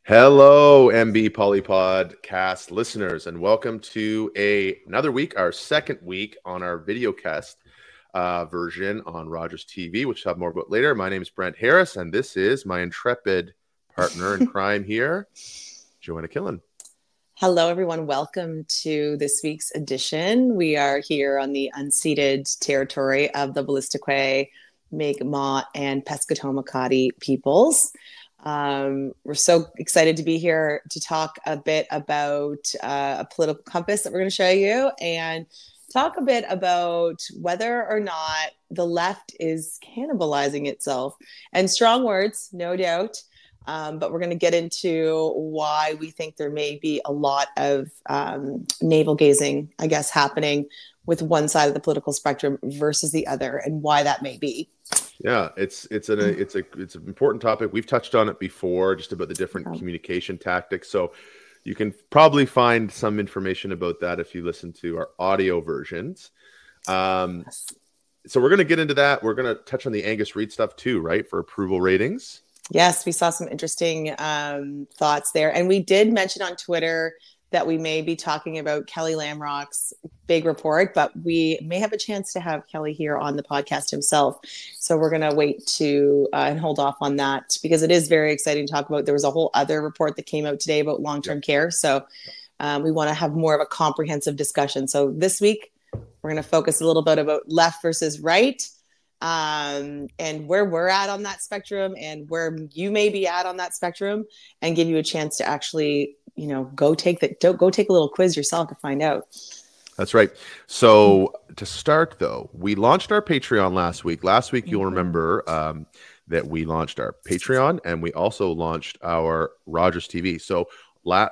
Hello, MB Poli podcast listeners, and welcome to another week, our second week on our videocast version on Rogers TV, which I'll have more about later. My name is Brent Harris, and this is my intrepid partner in crime here, Joanna Killen. Hello, everyone. Welcome to this week's edition. We are here on the unceded territory of the Wolastoqey, Mi'kmaq, and Pescatawamacati peoples. We're so excited to be here to talk a bit about a political compass that we're going to show you and talk a bit about whether or not the left is cannibalizing itself. And strong words, no doubt. But we're going to get into why we think there may be a lot of navel gazing, I guess, happening with one side of the political spectrum versus the other, and why that may be. Yeah, it's an important topic. We've touched on it before, just about the different communication tactics. So you can probably find some information about that if you listen to our audio versions. So we're going to get into that. We're going to touch on the Angus Reid stuff too, right? For approval ratings. Yes, we saw some interesting thoughts there. And we did mention on Twitter that we may be talking about Kelly Lamrock's big report, but we may have a chance to have Kelly here on the podcast himself. So we're going to wait to and hold off on that because it is very exciting to talk about. There was a whole other report that came out today about long-term care. So we want to have more of a comprehensive discussion. So this week, we're going to focus a little bit about left versus right. And where we're at on that spectrum and where you may be at on that spectrum, and give you a chance to actually, go take a little quiz yourself to find out. That's right. So to start though, we launched our Patreon last week. Last week, you'll remember that we launched our Patreon and we also launched our Rogers TV. So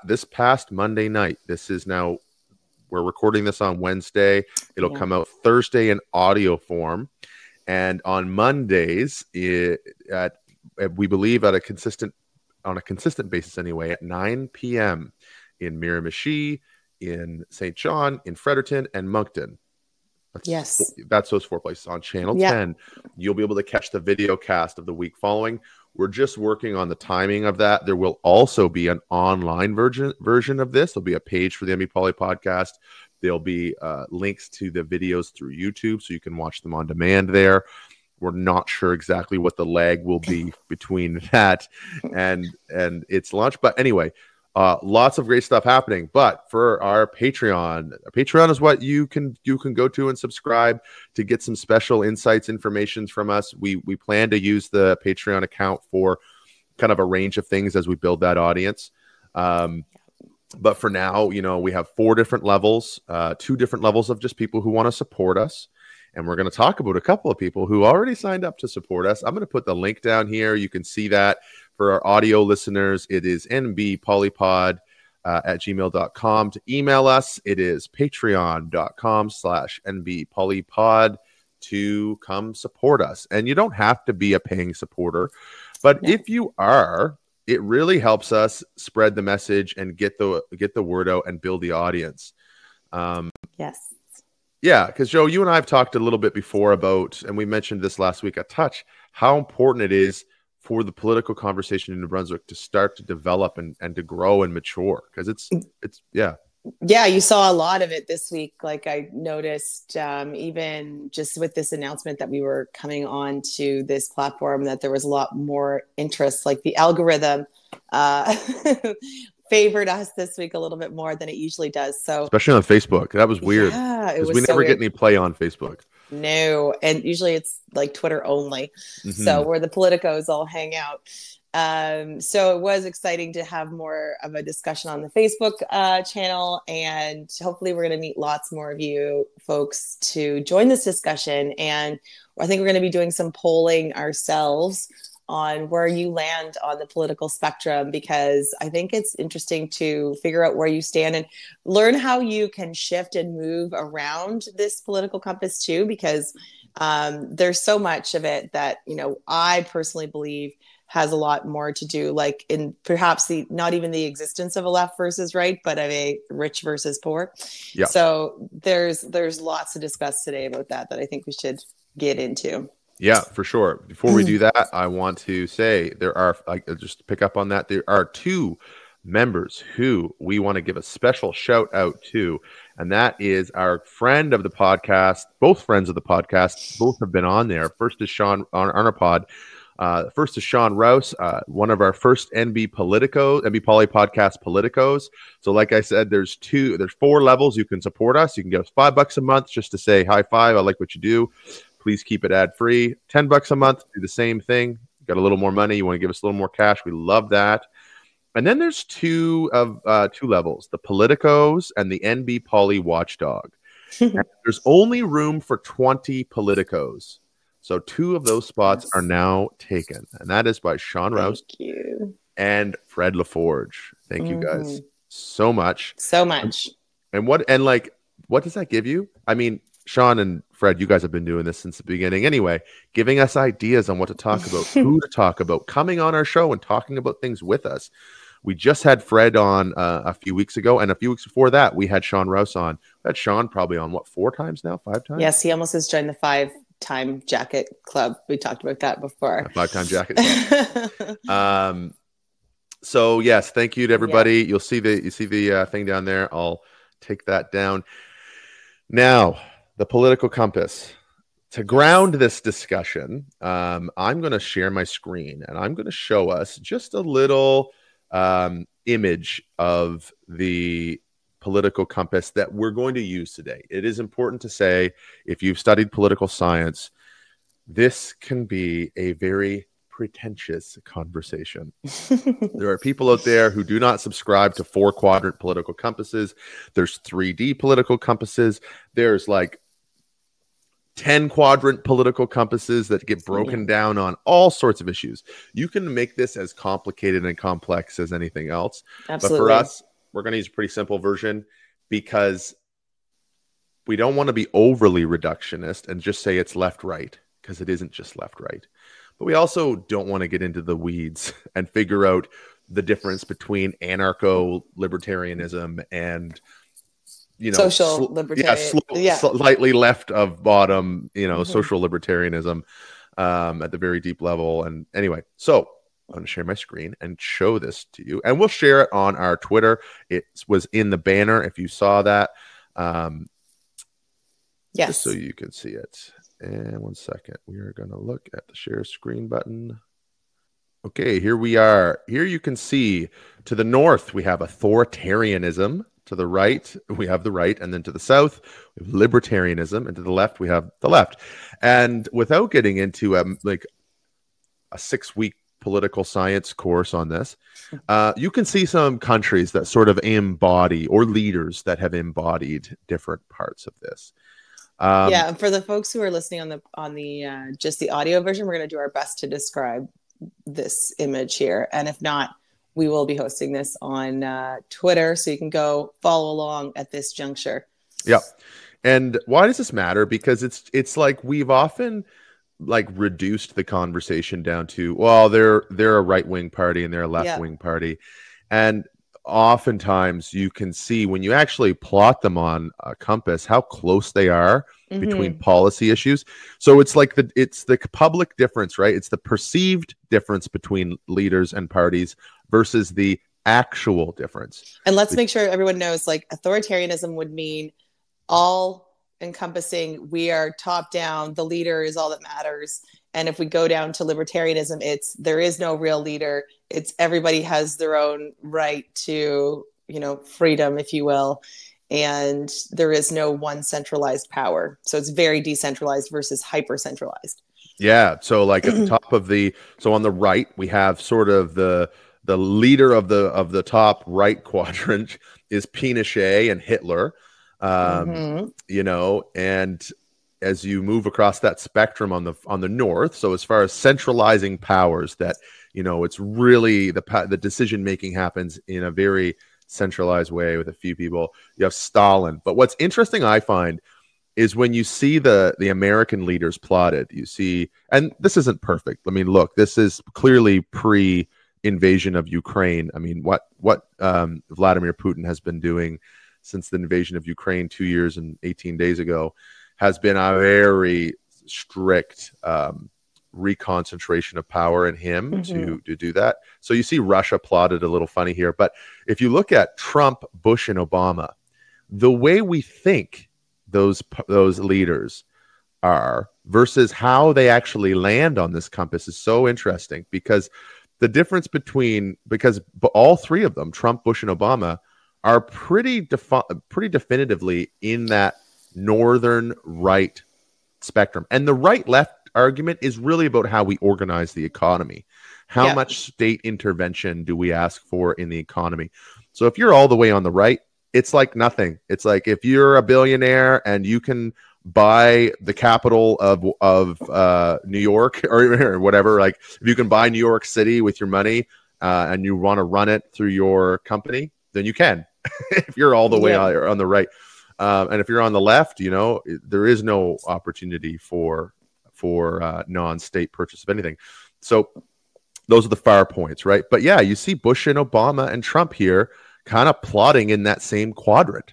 this past Monday night, we're recording this on Wednesday. It'll come out Thursday in audio form. And on Mondays, we believe on a consistent basis anyway, at 9 p.m. in Miramichi, in St. John, in Fredericton, and Moncton. That's those four places. On Channel 10, you'll be able to catch the video cast of the week following. We're just working on the timing of that. There will also be an online version of this. There'll be a page for the MB Poli podcast. There'll be links to the videos through YouTube, so you can watch them on demand there. We're not sure exactly what the lag will be between that and its launch. But anyway, lots of great stuff happening. But for our Patreon is what you can go to and subscribe to get some special insights, information from us. We plan to use the Patreon account for kind of a range of things as we build that audience. But for now, we have 4 different levels, 2 different levels of just people who want to support us. And we're going to talk about a couple of people who already signed up to support us. I'm going to put the link down here. You can see that. For our audio listeners, it is nbpolypod at gmail.com. To email us, it is patreon.com/nbpolypod to come support us. And you don't have to be a paying supporter. But if you are, it really helps us spread the message and get the word out and build the audience. Yes. Yeah, because Joe, you and I have talked a little bit before about, and we mentioned this last week a touch, how important it is for the political conversation in New Brunswick to start to develop and to grow and mature. Because it's. Yeah, you saw a lot of it this week. Like I noticed, even just with this announcement that we were coming on to this platform, that there was a lot more interest. Like the algorithm favored us this week a little bit more than it usually does. So especially on Facebook, that was weird. Yeah, it was. We never get any play on Facebook. No, and usually it's like Twitter only. So where the politicos all hang out. So it was exciting to have more of a discussion on the Facebook channel, and hopefully we're going to meet lots more of you folks to join this discussion. And I think we're going to be doing some polling ourselves on where you land on the political spectrum, because I think it's interesting to figure out where you stand and learn how you can shift and move around this political compass too, because there's so much of it that, I personally believe has a lot more to do, like in perhaps not even the existence of a left versus right, but of a rich versus poor. Yeah. So there's lots to discuss today about that I think we should get into. Yeah, for sure. Before we do that, I want to say there are, just to pick up on that, there are two members who we want to give a special shout out to, and that is our friend of the podcast, both friends of the podcast, both have been on there. First is Sean on our pod. First is Sean Rouse, one of our first NB Poli podcast politicos. So, like I said, there's 4 levels you can support us. You can give us $5 a month just to say high five. I like what you do. Please keep it ad free. $10 a month, do the same thing. Got a little more money. You want to give us a little more cash. We love that. And then there's two levels, the politicos and the NB Poli watchdog. There's only room for 20 politicos. So 2 of those spots are now taken, and that is by Sean Rouse and Fred LaForge. Thank you guys so much. So much. And what does that give you? I mean, Sean and Fred, you guys have been doing this since the beginning anyway, giving us ideas on what to talk about, who to talk about, coming on our show and talking about things with us. We just had Fred on a few weeks ago, and a few weeks before that, we had Sean Rouse on. We had Sean probably on, 4 times now? 5 times? Yes, he almost has joined the 5-time jacket club. We talked about that before. 5-time jacket club. So yes, thank you to everybody. Yeah. You see the thing down there. I'll take that down. Now, the political compass. To ground this discussion, I'm going to share my screen, and I'm going to show us just a little image of the political compass that we're going to use today. It is important to say, if you've studied political science, this can be a very pretentious conversation. There are people out there who do not subscribe to 4-quadrant political compasses. There's 3D political compasses. There's 10-quadrant political compasses that get broken down on all sorts of issues. You can make this as complicated and complex as anything else. Absolutely. But for us, we're going to use a pretty simple version because we don't want to be overly reductionist and just say it's left-right, because it isn't just left-right. But we also don't want to get into the weeds and figure out the difference between anarcho-libertarianism and social libertarian, slightly left of bottom, social libertarianism at the very deep level. And anyway, so I'm going to share my screen and show this to you, and we'll share it on our Twitter. It was in the banner if you saw that. Yes, just so you can see it. And 1 second, we are going to look at the share screen button. Okay, here we are. Here you can see to the north we have authoritarianism. To the right, we have the right, and then to the south, we have libertarianism, and to the left, we have the left. And without getting into a 6-week political science course on this, you can see some countries that sort of embody, or leaders that have embodied different parts of this. And for the folks who are listening on the just the audio version, we're going to do our best to describe this image here, and if not, we will be hosting this on Twitter, so you can go follow along at this juncture. Yeah. And why does this matter? Because it's like we've often reduced the conversation down to, well, they're a right-wing party and they're a left-wing party. And oftentimes you can see when you actually plot them on a compass how close they are between policy issues. So it's it's the public difference, right? It's the perceived difference between leaders and parties versus the actual difference. And let's make sure everyone knows, authoritarianism would mean all encompassing. We are top down. The leader is all that matters. And if we go down to libertarianism, there is no real leader. It's everybody has their own right to, freedom, if you will. And there is no one centralized power. So it's very decentralized versus hyper centralized. Yeah. So at the top of on the right, we have sort of the leader of the top right quadrant is Pinochet and Hitler, and as you move across that spectrum on the north, so as far as centralizing powers, that it's really the decision making happens in a very centralized way with a few people. You have Stalin. But what's interesting, I find, is when you see the American leaders plotted, you see, and this isn't perfect. I mean, look, this is clearly pre-invasion of Ukraine. I mean, what Vladimir Putin has been doing since the invasion of Ukraine 2 years and 18 days ago has been a very strict reconcentration of power in him to do that. So you see Russia plotted a little funny here. But if you look at Trump, Bush, and Obama, the way we think those leaders are versus how they actually land on this compass is so interesting, because the difference because all three of them, Trump, Bush, and Obama, are pretty definitively in that northern right spectrum. And the right-left argument is really about how we organize the economy. How much state intervention do we ask for in the economy? So if you're all the way on the right, it's like nothing. It's like if you're a billionaire and you can buy the capital of New York or whatever, like if you can buy New York City with your money and you want to run it through your company, then you can. If you're all the way on the right. And if you're on the left, you know, there is no opportunity for non-state purchase of anything. So those are the far points, right? But yeah, you see Bush and Obama and Trump here kind of plotting in that same quadrant,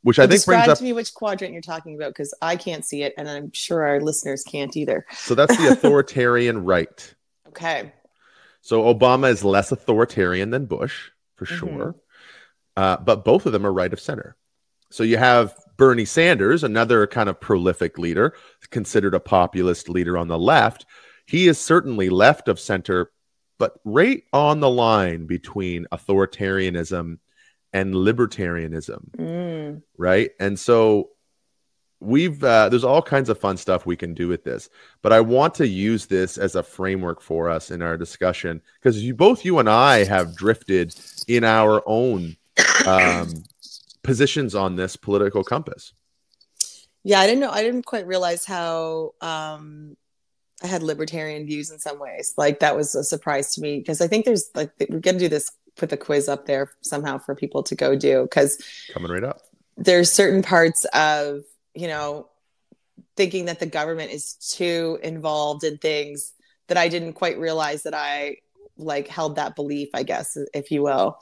which I think brings up to me which quadrant you're talking about, because I can't see it, and I'm sure our listeners can't either. So that's the authoritarian right. Okay. So Obama is less authoritarian than Bush, for sure. But both of them are right of center. So you have Bernie Sanders, another kind of prolific leader, considered a populist leader on the left. He is certainly left of center, but right on the line between authoritarianism and libertarianism, right? And so there's all kinds of fun stuff we can do with this, but I want to use this as a framework for us in our discussion, because both you and I have drifted in our own positions on this political compass. Yeah, I didn't quite realize how I had libertarian views in some ways. Like, that was a surprise to me, because I think there's like, we're going to do this, put the quiz up there somehow for people to go do, because coming right up, there's certain parts of, you know, thinking that the government is too involved in things that I didn't quite realize that I like held that belief, I guess, if you will.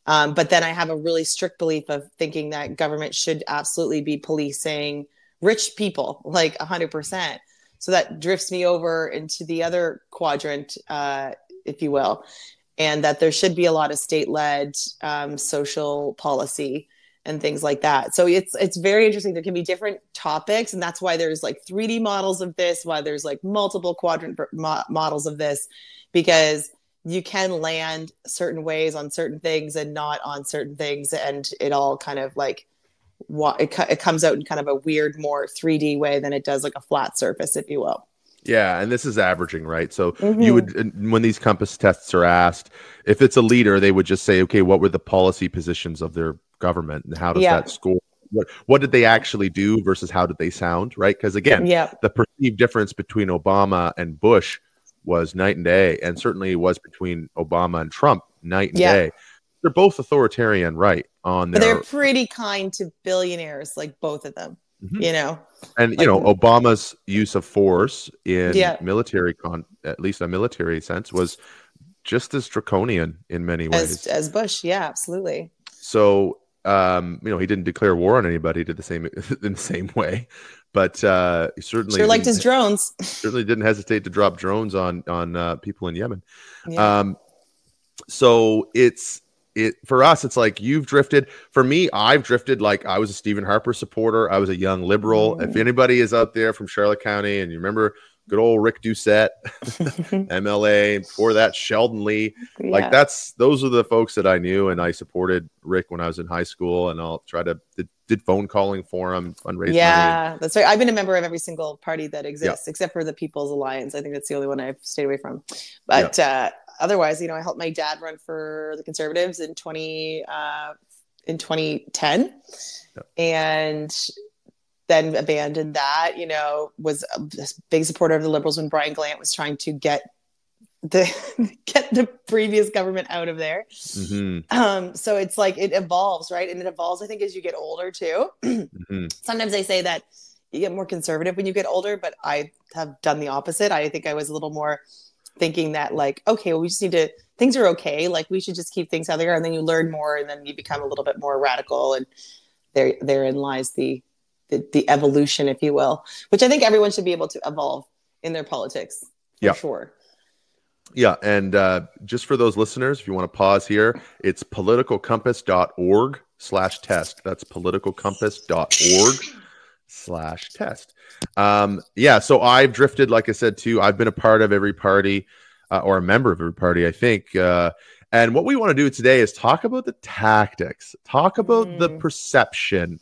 But then I have a really strict belief of thinking that government should absolutely be policing rich people, like 100%. So that drifts me over into the other quadrant, if you will, and that there should be a lot of state-led social policy and things like that. So it's very interesting. There can be different topics, and that's why there's like 3D models of this, why there's like multiple quadrant models of this, because you can land certain ways on certain things and not on certain things, and it all kind of like it comes out in kind of a weird, more 3D way than it does like a flat surface, if you will. Yeah, and this is averaging, right? So you would, when these compass tests are asked, if it's a leader, they would just say, okay, what were the policy positions of their government, and how does that score? What did they actually do versus how did they sound, right? Because again, the perceived difference between Obama and Bush was night and day, and certainly was between Obama and Trump night and day. They're both authoritarian, right? But they're pretty kind to billionaires, like both of them, you know. And like, you know, Obama's use of force in military, at least a military sense, was just as draconian in many ways as Bush. Yeah, absolutely. So, you know, he didn't declare war on anybody. He did the same in the same way, but he certainly sure liked his drones. Certainly didn't hesitate to drop drones on people in Yemen. So for us, it's like you've drifted. For me, I've drifted. Like, I was a Stephen Harper supporter. I was a young liberal. If anybody is out there from Charlotte County and you remember good old Rick Doucette, MLA, before that Sheldon Lee, like those are the folks that I knew, and I supported Rick when I was in high school, and I'll try to did phone calling for him, fundraise money. That's right. I've been a member of every single party that exists, except for the People's Alliance. I think that's the only one I've stayed away from. But otherwise, you know, I helped my dad run for the Conservatives in 2010, and then abandoned that. You know, was a big supporter of the Liberals when Brian Glant was trying to get the previous government out of there. So it's like it evolves, right? And it evolves, I think, as you get older too. Sometimes they say that you get more conservative when you get older, but I have done the opposite. I think I was a little more thinking that, like, okay, well, we just need to, things are okay, like we should just keep things how they are, and then you learn more, and then you become a little bit more radical, and therein lies the the evolution, if you will, which I think everyone should be able to evolve in their politics for sure. Yeah. And just for those listeners, if you want to pause here, it's politicalcompass.org/test. That's politicalcompass.org/test. So I've drifted, like I said, too. I've been a part of every party or a member of every party, I think. And what we want to do today is talk about the tactics, talk about the perception.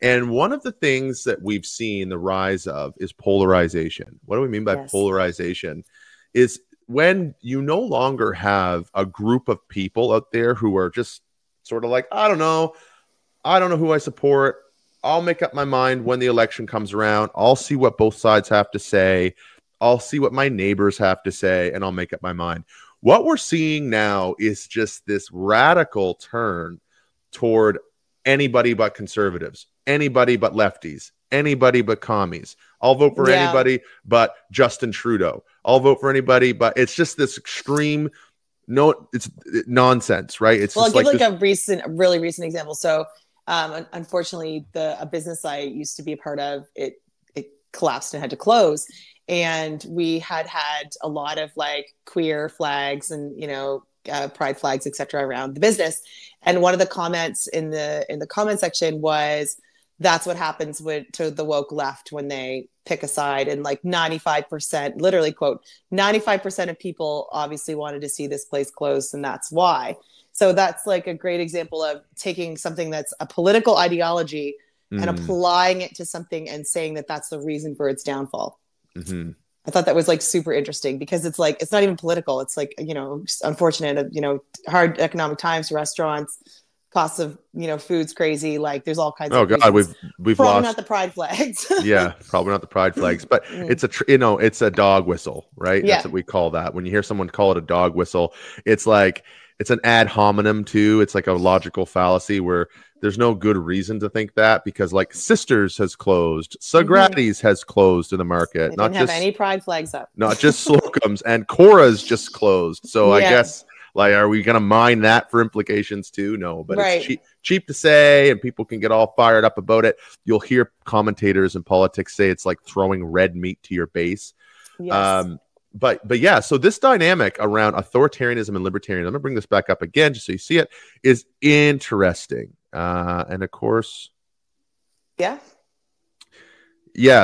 And one of the things that we've seen the rise of is polarization. What do we mean by polarization? Is when you no longer have a group of people out there who are just sort of like, I don't know who I support. I'll make up my mind when the election comes around. I'll see what both sides have to say. I'll see what my neighbors have to say, and I'll make up my mind. What we're seeing now is just this radical turn toward anybody but conservatives, anybody but lefties, anybody but commies. I'll vote for anybody but Justin Trudeau. I'll vote for anybody, but it's just this extreme. No, it's nonsense, right? It's I'll give a really recent example. So, unfortunately, a business I used to be a part of, it collapsed and had to close. And we had a lot of like queer flags and, pride flags, etc., around the business. And one of the comments in the comment section was, that's what happens to the woke left when they pick a side. And like 95%, literally quote, 95% of people obviously wanted to see this place closed. And that's why. So that's like a great example of taking something that's a political ideology and applying it to something and saying that that's the reason for its downfall. Mm-hmm. I thought that was like super interesting because it's like, it's not even political. It's like, unfortunate, hard economic times, restaurants, costs of, food's crazy. Like there's all kinds of reasons. God, we've probably lost not the pride flags. Yeah, probably not the pride flags, but it's a dog whistle, right? Yeah. That's what we call that. When you hear someone call it a dog whistle, it's like, it's an ad hominem too. It's like a logical fallacy where there's no good reason to think that, because like Sisters has closed, Sagrati's has closed in the market. They didn't have any pride flags up. Not just Slocum's, and Cora's just closed. So I guess, like, are we going to mine that for implications too? No, but it's cheap to say, and people can get all fired up about it. You'll hear commentators in politics say it's like throwing red meat to your base. Yes. But yeah, so this dynamic around authoritarianism and libertarianism, I'm going to bring this back up again just so you see it, is interesting. And of course,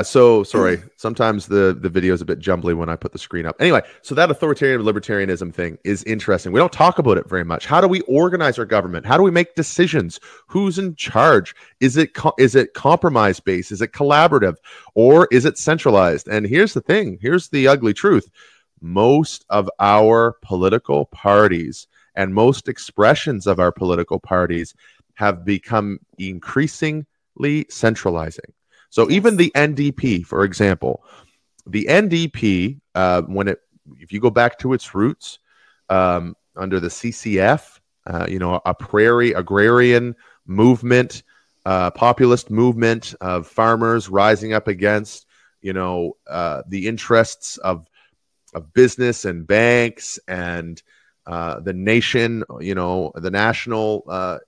so sorry, sometimes the video is a bit jumbly when I put the screen up. Anyway, so that authoritarian libertarianism thing is interesting. We don't talk about it very much. How do we organize our government? How do we make decisions? Who's in charge? Is it compromise based? Is it collaborative, or is it centralized? And here's the thing, here's the ugly truth. Most of our political parties and most expressions of our political parties have become increasingly centralizing. So even the NDP, for example, the NDP, if you go back to its roots, under the CCF, a prairie agrarian movement, populist movement of farmers rising up against, the interests of business and banks and the nation, the national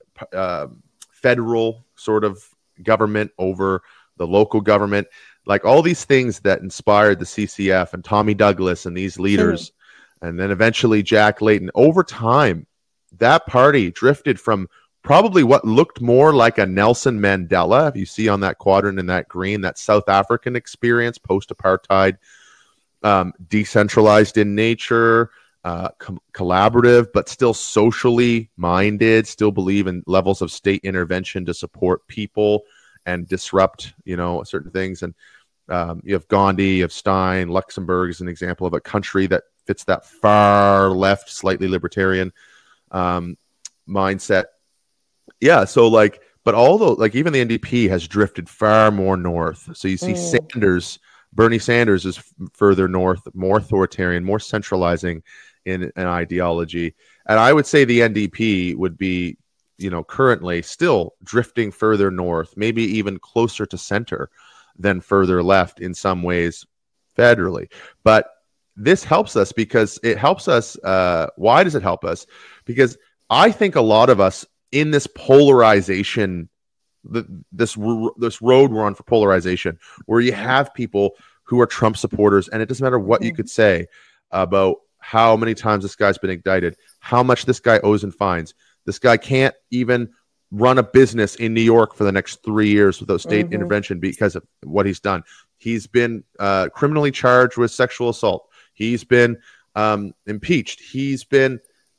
federal sort of government over the local government, like all these things that inspired the CCF and Tommy Douglas and these leaders, and then eventually Jack Layton. Over time, that party drifted from probably what looked more like a Nelson Mandela, if you see on that quadrant in that green, that South African experience, post-apartheid, decentralized in nature, collaborative, but still socially minded, still believe in levels of state intervention to support people and disrupt, certain things. And you have Gandhi, you have Stein, Luxembourg is an example of a country that fits that far left, slightly libertarian mindset. Yeah, so but although even the NDP has drifted far more north. So you see Bernie Sanders is further north, more authoritarian, more centralizing in an ideology. And I would say the NDP would be, currently still drifting further north, maybe even closer to center than further left in some ways federally. But this helps us because it helps us. Why does it help us? Because I think a lot of us in this polarization this road we're on for polarization, where you have people who are Trump supporters, and it doesn't matter what you could say about how many times this guy's been indicted, how much this guy owes in fines. This guy can't even run a business in New York for the next 3 years without state intervention because of what he's done. He's been criminally charged with sexual assault. He's been impeached.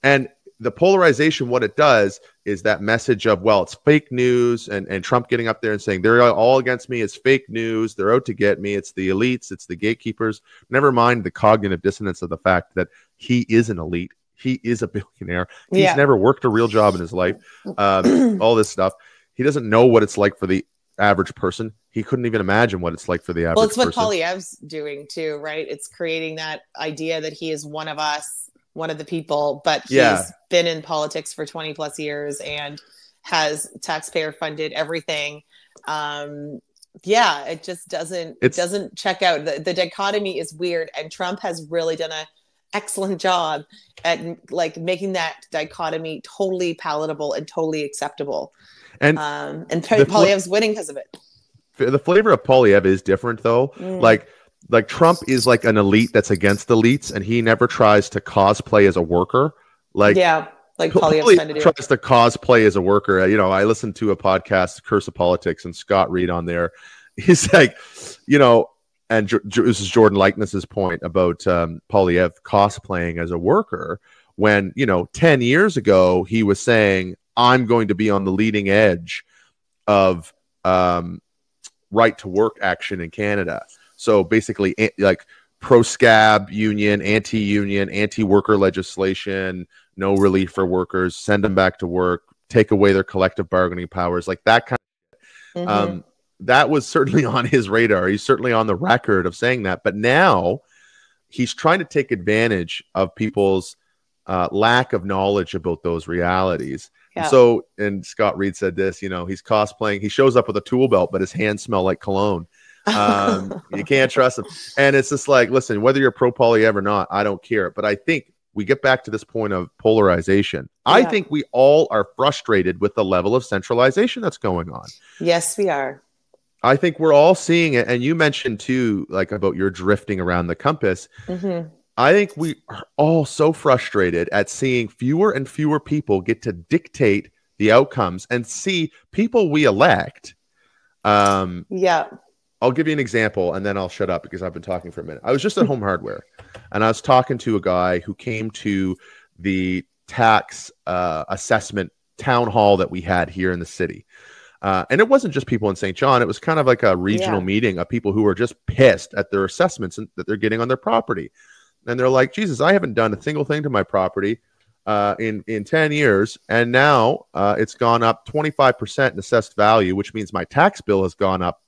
And the polarization, what it does is that message of, well, it's fake news, and Trump getting up there and saying they're all against me. It's fake news. They're out to get me. It's the elites. It's the gatekeepers. Never mind the cognitive dissonance of the fact that he is an elite. He is a billionaire. He's never worked a real job in his life. All this stuff. He doesn't know what it's like for the average person. He couldn't even imagine what it's like for the average person. Well, it's what Poilievre's doing too, right? It's creating that idea that he is one of us, one of the people, but he's been in politics for 20 plus years and has taxpayer funded everything. It just doesn't check out. The dichotomy is weird, and Trump has really done an excellent job at like making that dichotomy totally palatable and totally acceptable. And Poilievre's winning because of it. The flavor of Poilievre is different though. Like Trump is like an elite that's against elites, and he never tries to cosplay as a worker. Poilievre tries to cosplay as a worker. I listened to a podcast, Curse of Politics, and Scott Reed on there. He's like, and this is Jordan Likeness's point about Poilievre cosplaying as a worker when, 10 years ago, he was saying, I'm going to be on the leading edge of right to work action in Canada. So basically, like pro-scab union, anti-union, anti-worker legislation, no relief for workers, send them back to work, take away their collective bargaining powers, like that kind of shit. That was certainly on his radar. He's certainly on the record of saying that. But now he's trying to take advantage of people's lack of knowledge about those realities. Yeah. And Scott Reed said this, he's cosplaying. He shows up with a tool belt, but his hands smell like cologne. You can't trust him. And it's just like, listen, whether you're pro Poilievre or not, I don't care. But I think we get back to this point of polarization. Yeah. I think we all are frustrated with the level of centralization that's going on. Yes, we are. I think we're all seeing it. And you mentioned too, like about your drifting around the compass. I think we are all so frustrated at seeing fewer and fewer people get to dictate the outcomes and see people we elect. I'll give you an example and then I'll shut up because I've been talking for a minute. I was just at Home Hardware and I was talking to a guy who came to the tax assessment town hall that we had here in the city. And it wasn't just people in St. John. It was kind of like a regional meeting of people who were just pissed at their assessments that they're getting on their property. And they're like, Jesus, I haven't done a single thing to my property in 10 years. And now it's gone up 25% in assessed value, which means my tax bill has gone up,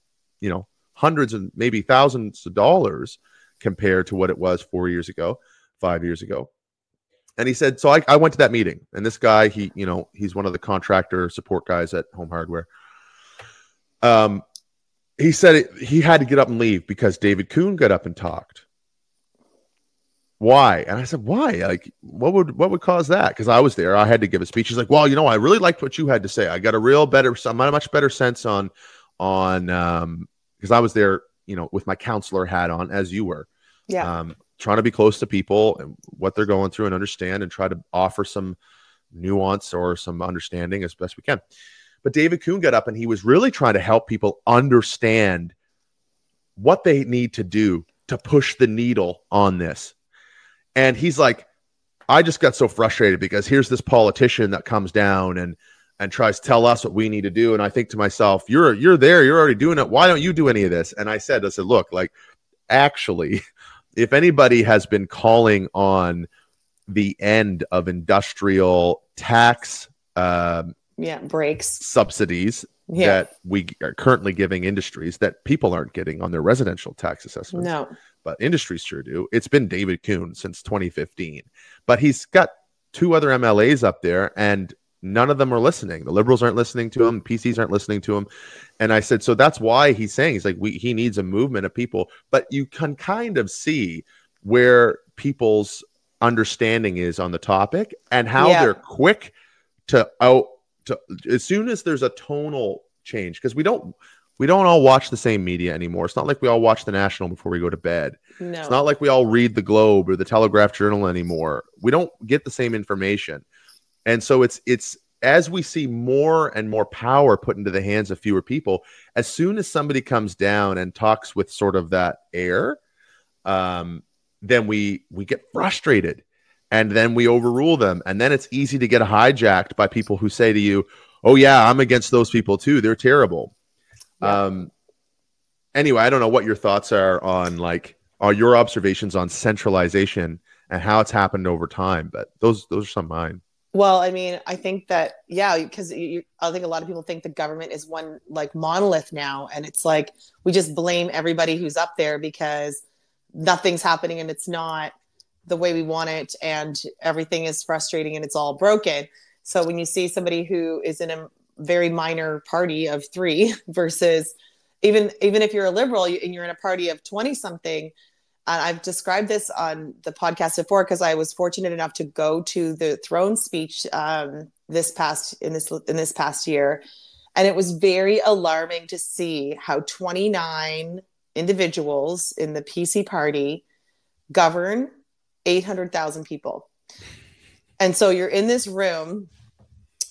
hundreds and maybe thousands of dollars compared to what it was 4 years ago, 5 years ago. And he said, so I went to that meeting, and this guy, he's one of the contractor support guys at Home Hardware. He said he had to get up and leave because David Kuhn got up and talked. Why? And I said, why? Like, what would cause that? Because I was there. I had to give a speech. He's like, well, I really liked what you had to say. I got a much better sense on because I was there, with my counselor hat on, as you were. Yeah. Trying to be close to people and what they're going through and understand and try to offer some nuance or some understanding as best we can. But David Kuhn got up and he was really trying to help people understand what they need to do to push the needle on this. And he's like, I just got so frustrated because here's this politician that comes down and tries to tell us what we need to do. And I think to myself, you're there, you're already doing it. Why don't you do any of this? And I said, look, like, actually, if anybody has been calling on the end of industrial tax breaks, subsidies that we are currently giving industries that people aren't getting on their residential tax assessments. No. But industries sure do. It's been David Kuhn since 2015. But he's got two other MLAs up there, and none of them are listening. The Liberals aren't listening to him. PCs aren't listening to him. And I said, so that's why he's saying, he's like, he needs a movement of people. But you can kind of see where people's understanding is on the topic and how they're quick to as soon as there's a tonal change, because we don't all watch the same media anymore. It's not like we all watch the National before we go to bed. No. It's not like we all read the Globe or the Telegraph Journal anymore. We don't get the same information. And so it's as we see more and more power put into the hands of fewer people, as soon as somebody comes down and talks with sort of that air, then we get frustrated, and then we overrule them. And then it's easy to get hijacked by people who say to you, oh yeah, I'm against those people too. They're terrible. Yeah. Anyway, I don't know what your thoughts are on your observations on centralization and how it's happened over time, but those are some of mine. Well, I mean, I think that, yeah, because I think a lot of people think the government is one like monolith now. And it's like, we just blame everybody who's up there because nothing's happening and it's not the way we want it. And everything is frustrating and it's all broken. So when you see somebody who is in a very minor party of 3 versus even if you're a liberal and you're in a party of 20 something, and I've described this on the podcast before because I was fortunate enough to go to the throne speech this past year, and it was very alarming to see how 29 individuals in the PC party govern 800,000 people. And so you're in this room,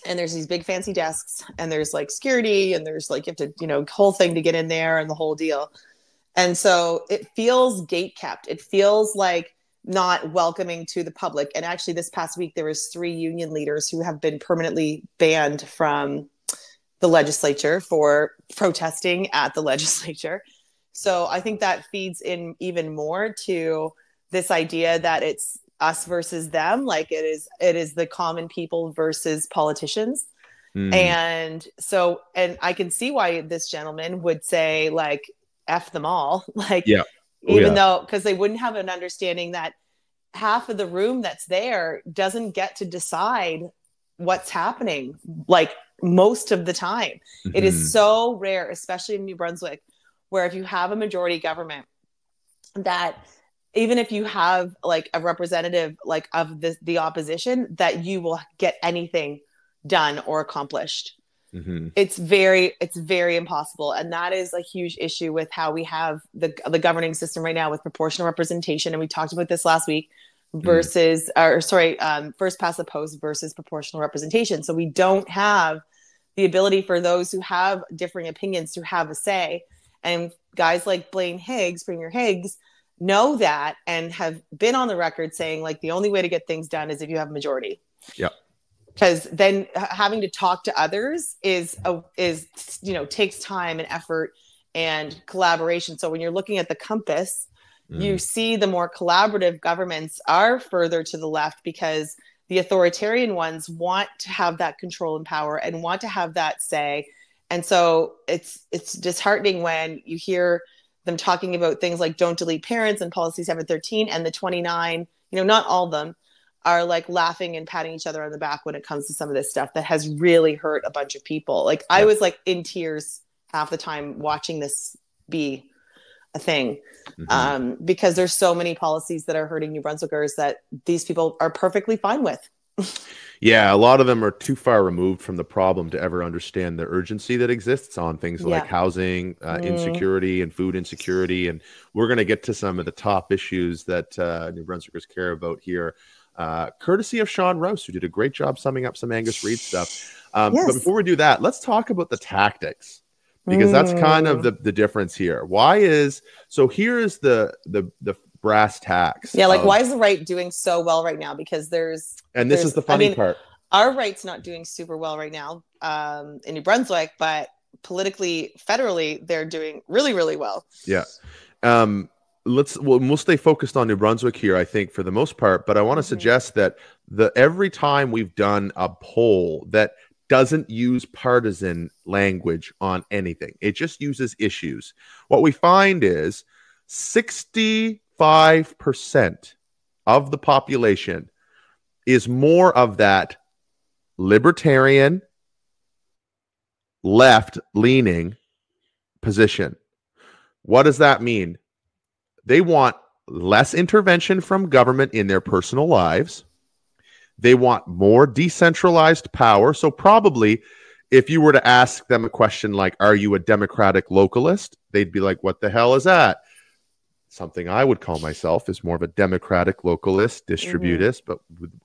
and there's these big fancy desks, and there's like security, and there's like you have to whole thing to get in there and the whole deal. And so it feels gatekept. It feels like not welcoming to the public. And actually this past week, there was 3 union leaders who have been permanently banned from the legislature for protesting at the legislature. So I think that feeds in even more to this idea that it's us versus them. Like it is the common people versus politicians. And so, and I can see why this gentleman would say like, F them all, like, yeah. Though, because they wouldn't have an understanding that half of the room that's there doesn't get to decide what's happening, like most of the time. It is so rare, especially in New Brunswick, where if you have a majority government, that even if you have like a representative like of the opposition, that you will get anything done or accomplished. It's very impossible. And that is a huge issue with how we have the governing system right now with proportional representation. And we talked about this last week versus, first past the post versus proportional representation. So we don't have the ability for those who have differing opinions to have a say. And guys like Premier Higgs, know that and have been on the record saying like the only way to get things done is if you have a majority. Yeah. Because then having to talk to others is takes time and effort and collaboration. So when you're looking at the compass, you see the more collaborative governments are further to the left because the authoritarian ones want to have that control and power and want to have that say. And so it's disheartening when you hear them talking about things like don't delete parents and policy 713 and the 29, not all of them are like laughing and patting each other on the back when it comes to some of this stuff that has really hurt a bunch of people. Like I was like in tears half the time watching this be a thing because there's so many policies that are hurting New Brunswickers that these people are perfectly fine with. Yeah, a lot of them are too far removed from the problem to ever understand the urgency that exists on things like housing insecurity and food insecurity. And we're going to get to some of the top issues that New Brunswickers care about here. Courtesy of Sean Rouse, who did a great job summing up some Angus Reid stuff. But before we do that, let's talk about the tactics, because that's kind of the difference here. Here is the brass tacks. Yeah, like why is the right doing so well right now? Because this is the funny part. Our right's not doing super well right now in New Brunswick, but politically, federally, they're doing really, really well. Yeah. We'll stay focused on New Brunswick here, I think, for the most part. But I want to suggest that every time we've done a poll that doesn't use partisan language on anything, it just uses issues. What we find is 65% of the population is more of that libertarian, left-leaning position. What does that mean? They want less intervention from government in their personal lives. They want more decentralized power. So probably if you were to ask them a question like, are you a democratic localist? They'd be like, what the hell is that? Something I would call myself is more of a democratic localist, distributist, but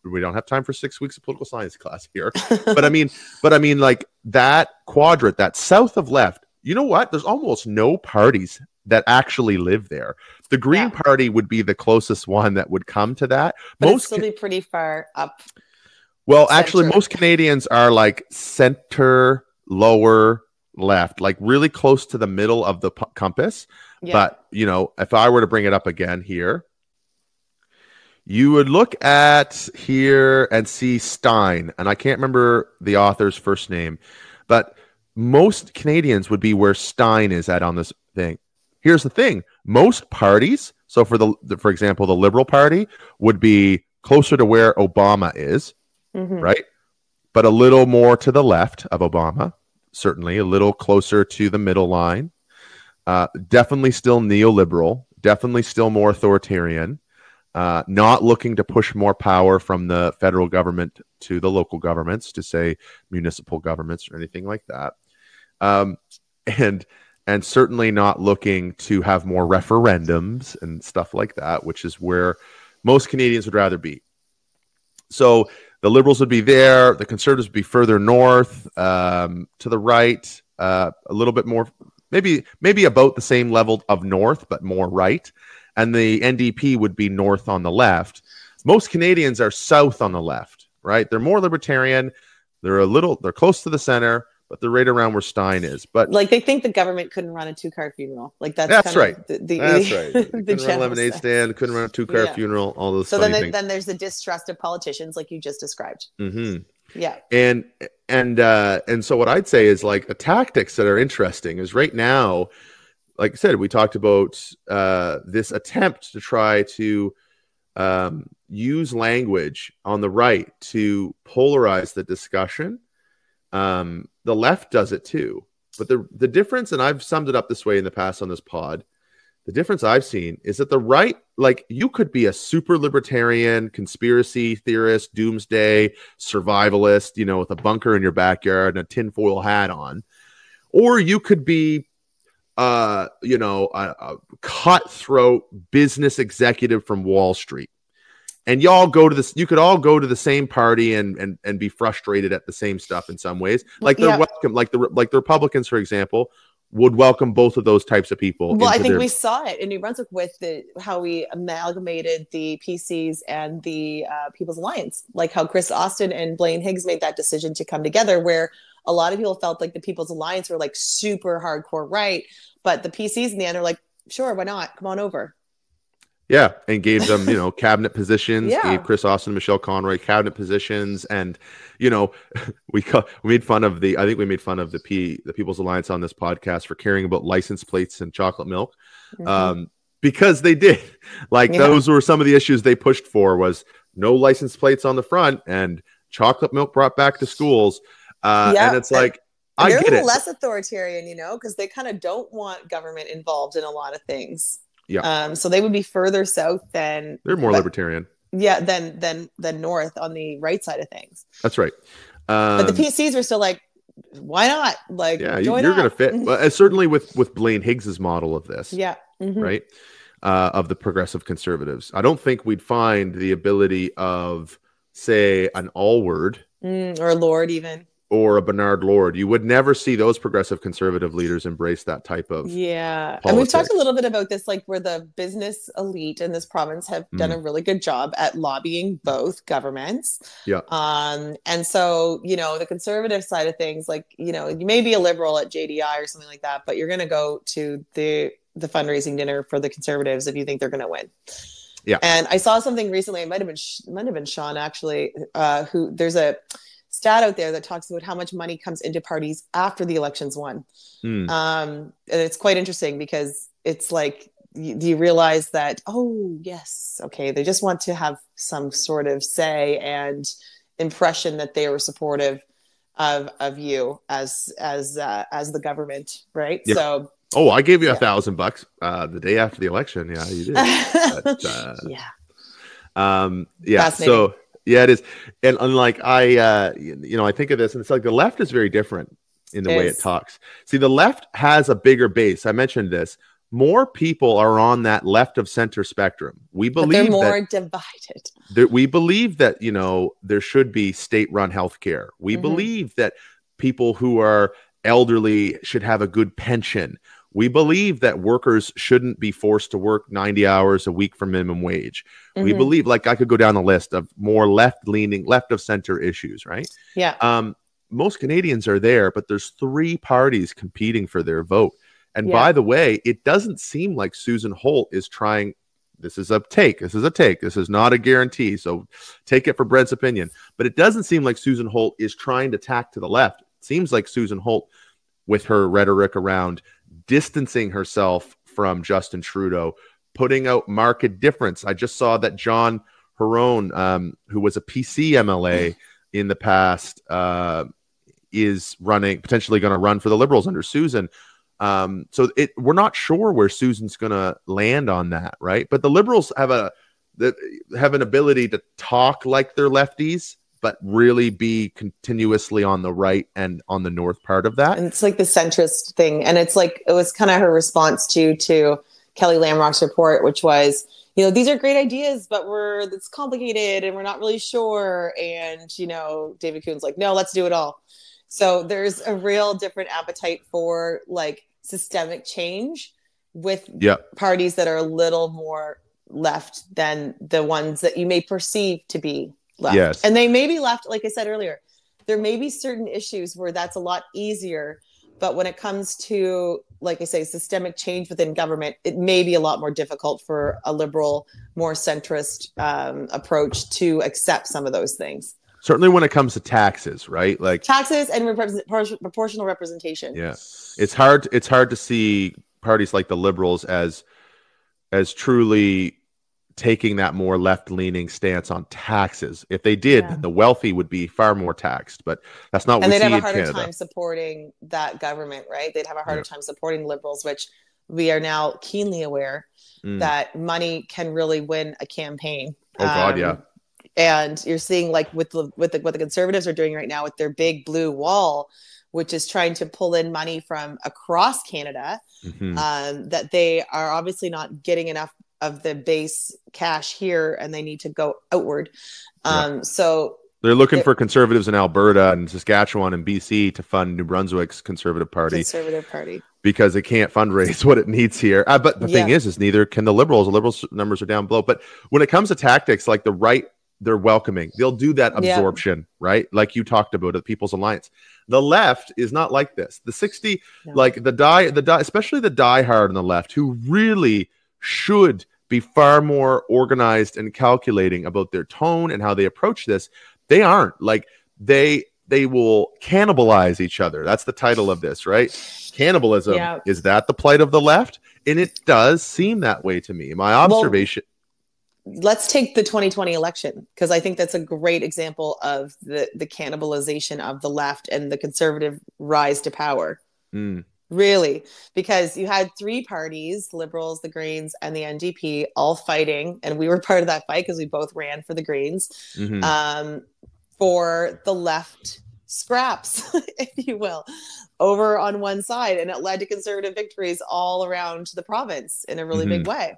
we don't have time for 6 weeks of political science class here. but I mean, like that quadrant, that south of left, you know what? There's almost no parties that actually live there. The Green Party would be the closest one that would come to that. But it'd still be pretty far up. Well, actually, most Canadians are like center, lower, left, like really close to the middle of the compass. Yeah. But, you know, if I were to bring it up again here, you would look at here and see Stein. And I can't remember the author's first name, but most Canadians would be where Stein is at on this thing. Here's the thing. Most parties, so for example, the Liberal Party would be closer to where Obama is, right? But a little more to the left of Obama, certainly a little closer to the middle line. Definitely still neoliberal, definitely still more authoritarian, not looking to push more power from the federal government to the local governments, to say municipal governments or anything like that. And certainly not looking to have more referendums and stuff like that, which is where most Canadians would rather be. So the Liberals would be there. The Conservatives would be further north, to the right, a little bit more, maybe about the same level of north, but more right. And the NDP would be north on the left. Most Canadians are south on the left, right? They're more libertarian. They're close to the center, but they're right around where Stein is. But like they think the government couldn't run a 2-car funeral. Like that's right. That's right. Couldn't run a lemonade stand. Couldn't run a 2-car funeral. All those. So then there's the distrust of politicians, like you just described. Yeah. And so what I'd say is like the tactics that are interesting is right now, like I said, we talked about this attempt to try to use language on the right to polarize the discussion. The left does it too. But the difference, and I've summed it up this way in the past on this pod, the difference I've seen is that the right, like you could be a super libertarian, conspiracy theorist, doomsday, survivalist, you know, with a bunker in your backyard and a tinfoil hat on. Or you could be, a cutthroat business executive from Wall Street. And you could all go to the same party and be frustrated at the same stuff in some ways. Like they're welcome, like the Republicans, for example, would welcome both of those types of people. Well, I think we saw it in New Brunswick with how we amalgamated the PCs and the People's Alliance, like how Chris Austin and Blaine Higgs made that decision to come together, where a lot of people felt like the People's Alliance were like super hardcore right, but the PCs in the end are like, sure, why not? Come on over. Yeah, and gave them, cabinet positions. Gave Chris Austin and Michelle Conroy cabinet positions, and we made fun of the People's Alliance on this podcast for caring about license plates and chocolate milk, because they did. Those were some of the issues they pushed for, was no license plates on the front and chocolate milk brought back to schools. And it's like, I get it. They're a little less authoritarian, because they kind of don't want government involved in a lot of things. Yeah. So they would be further south than they're more libertarian. Yeah, than north on the right side of things. That's right. But the PCs were still like, why not? Like, yeah, you're going to fit. Well, certainly with Blaine Higgs's model of this. Yeah. Right. Of the progressive conservatives, I don't think we'd find the ability of, say, an Allward or a Lord even. Or a Bernard Lord. You would never see those progressive conservative leaders embrace that type of politics. And we've talked a little bit about this, like where the business elite in this province have done a really good job at lobbying both governments. Yeah. And so, the conservative side of things, like, you may be a liberal at JDI or something like that, but you're going to go to the fundraising dinner for the conservatives if you think they're going to win. Yeah. And I saw something recently, it might have been Sean actually, who there's a stat out there that talks about how much money comes into parties after the election's won. And it's quite interesting because it's like, you realize that, oh yes, okay, they just want to have some sort of say and impression that they were supportive of you as the government, right? Yeah. So I gave you $1,000 the day after the election. Yeah, you did. But, yeah. So Yeah, it is. And unlike I think of this and it's like the left is very different in the way it talks. See, the left has a bigger base. I mentioned this. More people are on that left of center spectrum. We believe but they're more divided. We believe that, there should be state-run healthcare. We believe that people who are elderly should have a good pension. We believe that workers shouldn't be forced to work 90 hours a week for minimum wage. We believe, like I could go down the list of more left-leaning, left of center issues, right? Yeah. Most Canadians are there, but there's 3 parties competing for their vote. And by the way, it doesn't seem like Susan Holt is trying. This is a take. This is not a guarantee. So take it for Brent's opinion. But it doesn't seem like Susan Holt is trying to tack to the left. It seems like Susan Holt, with her rhetoric around distancing herself from Justin Trudeau, putting out market difference. I just saw that John Herron, who was a PC MLA in the past, is potentially going to run for the Liberals under Susan. So we're not sure where Susan's going to land on that, right? But the Liberals have an ability to talk like they're lefties, but really be continuously on the right and on the north part of that. And it's like the centrist thing. And it's like, it was kind of her response to Kelly Lamrock's report, which was, these are great ideas, but it's complicated and we're not really sure. And, David Kuhn's like, no, let's do it all. So there's a real different appetite for like systemic change with parties that are a little more left than the ones that you may perceive to be left. Yes. And they may be left, like I said earlier, there may be certain issues where that's a lot easier. But when it comes to, like I say, systemic change within government, it may be a lot more difficult for a liberal, more centrist approach to accept some of those things. Certainly when it comes to taxes, right? Like taxes and proportional representation. Yeah. It's hard to see parties like the Liberals as truly taking that more left-leaning stance on taxes. If they did, then the wealthy would be far more taxed, but that's not what we see in Canada. And they'd have a harder time supporting that government, right? They'd have a harder time supporting Liberals, which we are now keenly aware that money can really win a campaign. Oh God, yeah. And you're seeing like with what the Conservatives are doing right now with their big blue wall, which is trying to pull in money from across Canada, that they are obviously not getting enough of the base cash here and they need to go outward. So they're looking for Conservatives in Alberta and Saskatchewan and BC to fund New Brunswick's Conservative Party. Because it can't fundraise what it needs here. But the thing is neither can the Liberals. The Liberals' numbers are down below. But when it comes to tactics, like the right, they're welcoming. They'll do that absorption, right? Like you talked about at People's Alliance. The left is not like this. The 60, like especially the diehard on the left, who really should be far more organized and calculating about their tone and how they approach this. They aren't. Like they will cannibalize each other. That's the title of this, right? Cannibalism. Yeah. Is that the plight of the left? And it does seem that way to me. My observation. Let's take the 2020 election, because I think that's a great example of the cannibalization of the left and the conservative rise to power. Really, because you had 3 parties, the Liberals, the Greens, and the NDP, all fighting. And we were part of that fight because we both ran for the Greens, for the left scraps, if you will, over on one side. And it led to conservative victories all around the province in a really big way.